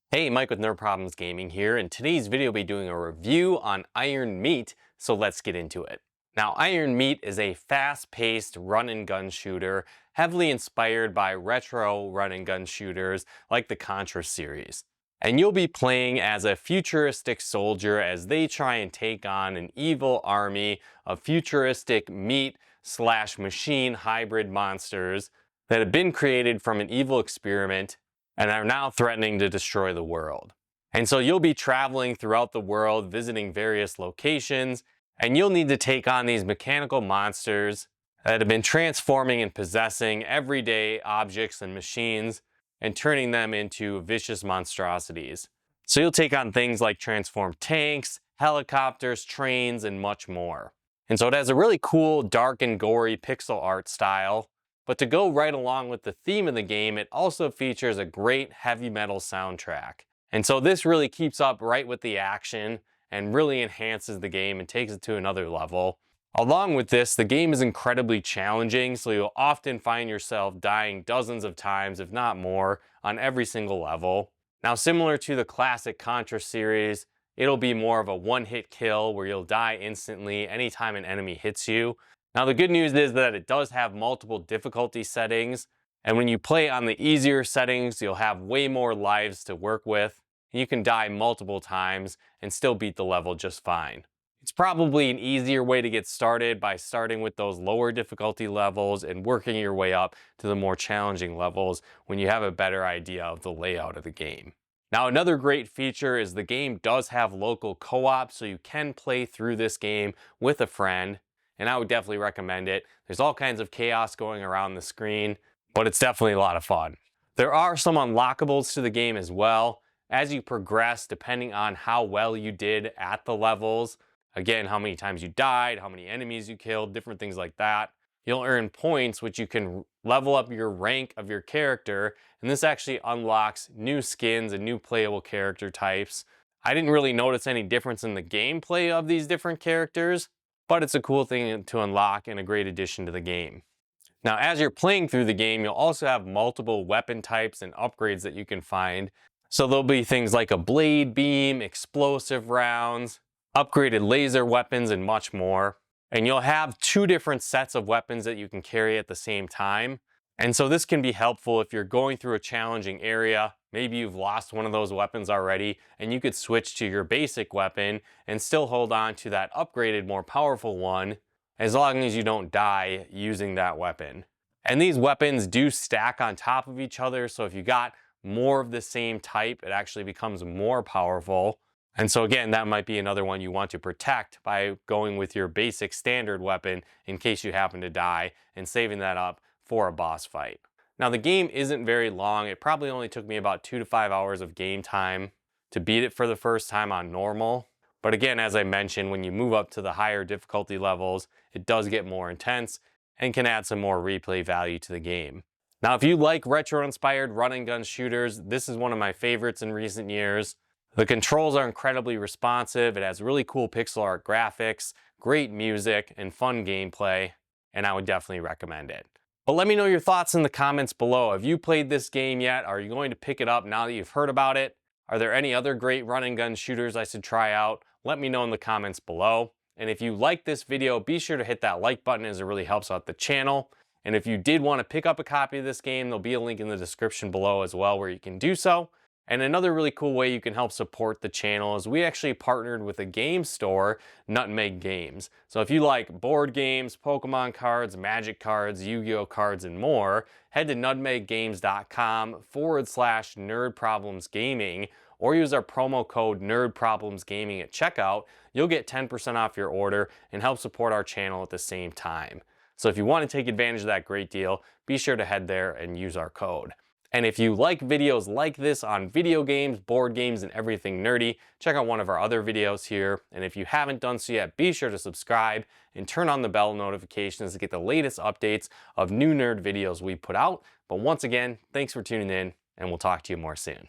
Hey, Mike with Nerd Problems Gaming here. In today's video, I'll be doing a review on Iron Meat, so let's get into it. Now, Iron Meat is a fast-paced run-and-gun shooter, heavily inspired by retro run-and-gun shooters like the Contra series. And you'll be playing as a futuristic soldier as they try and take on an evil army of futuristic meat/machine hybrid monsters that have been created from an evil experiment and are now threatening to destroy the world. And so you'll be traveling throughout the world, visiting various locations, and you'll need to take on these mechanical monsters that have been transforming and possessing everyday objects and machines and turning them into vicious monstrosities. So you'll take on things like transformed tanks, helicopters, trains, and much more. And so it has a really cool, dark and gory pixel art style. But to go right along with the theme of the game, it also features a great heavy metal soundtrack. And so this really keeps up right with the action and really enhances the game and takes it to another level. Along with this, the game is incredibly challenging, so you'll often find yourself dying dozens of times, if not more, on every single level. Now, similar to the classic Contra series, it'll be more of a one-hit kill where you'll die instantly anytime an enemy hits you. Now, the good news is that it does have multiple difficulty settings, and when you play on the easier settings, you'll have way more lives to work with. You can die multiple times and still beat the level just fine. It's probably an easier way to get started by starting with those lower difficulty levels and working your way up to the more challenging levels when you have a better idea of the layout of the game. Now, another great feature is the game does have local co-op, so you can play through this game with a friend. And I would definitely recommend it. There's all kinds of chaos going around the screen, but it's definitely a lot of fun. There are some unlockables to the game as well. As you progress, depending on how well you did at the levels, again, how many times you died, how many enemies you killed, different things like that, you'll earn points which you can level up your rank of your character, and this actually unlocks new skins and new playable character types. I didn't really notice any difference in the gameplay of these different characters, but it's a cool thing to unlock and a great addition to the game. Now, as you're playing through the game, you'll also have multiple weapon types and upgrades that you can find. So there'll be things like a blade beam, explosive rounds, upgraded laser weapons, and much more. And you'll have two different sets of weapons that you can carry at the same time. And so this can be helpful if you're going through a challenging area. Maybe you've lost one of those weapons already, and you could switch to your basic weapon and still hold on to that upgraded, more powerful one, as long as you don't die using that weapon. And these weapons do stack on top of each other, so if you got more of the same type, it actually becomes more powerful. And so again, that might be another one you want to protect by going with your basic standard weapon in case you happen to die and saving that up for a boss fight. Now, the game isn't very long. It probably only took me about 2 to 5 hours of game time to beat it for the first time on normal. But again, as I mentioned, when you move up to the higher difficulty levels, it does get more intense and can add some more replay value to the game. Now, if you like retro-inspired run-and-gun shooters, this is one of my favorites in recent years. The controls are incredibly responsive. It has really cool pixel art graphics, great music, and fun gameplay, and I would definitely recommend it. But let me know your thoughts in the comments below. Have you played this game yet? Are you going to pick it up now that you've heard about it? Are there any other great run-and-gun shooters I should try out? Let me know in the comments below. And if you like this video, be sure to hit that like button as it really helps out the channel. And if you did want to pick up a copy of this game, there'll be a link in the description below as well where you can do so. And another really cool way you can help support the channel is we actually partnered with a game store, Nutmeg Games. So if you like board games, Pokemon cards, Magic cards, Yu-Gi-Oh cards, and more, head to nutmeggames.com/nerdproblemsgaming or use our promo code nerdproblemsgaming at checkout. You'll get 10% off your order and help support our channel at the same time. So if you want to take advantage of that great deal, be sure to head there and use our code. And if you like videos like this on video games, board games, and everything nerdy, check out one of our other videos here. And if you haven't done so yet, be sure to subscribe and turn on the bell notifications to get the latest updates of new nerd videos we put out. But once again, thanks for tuning in, and we'll talk to you more soon.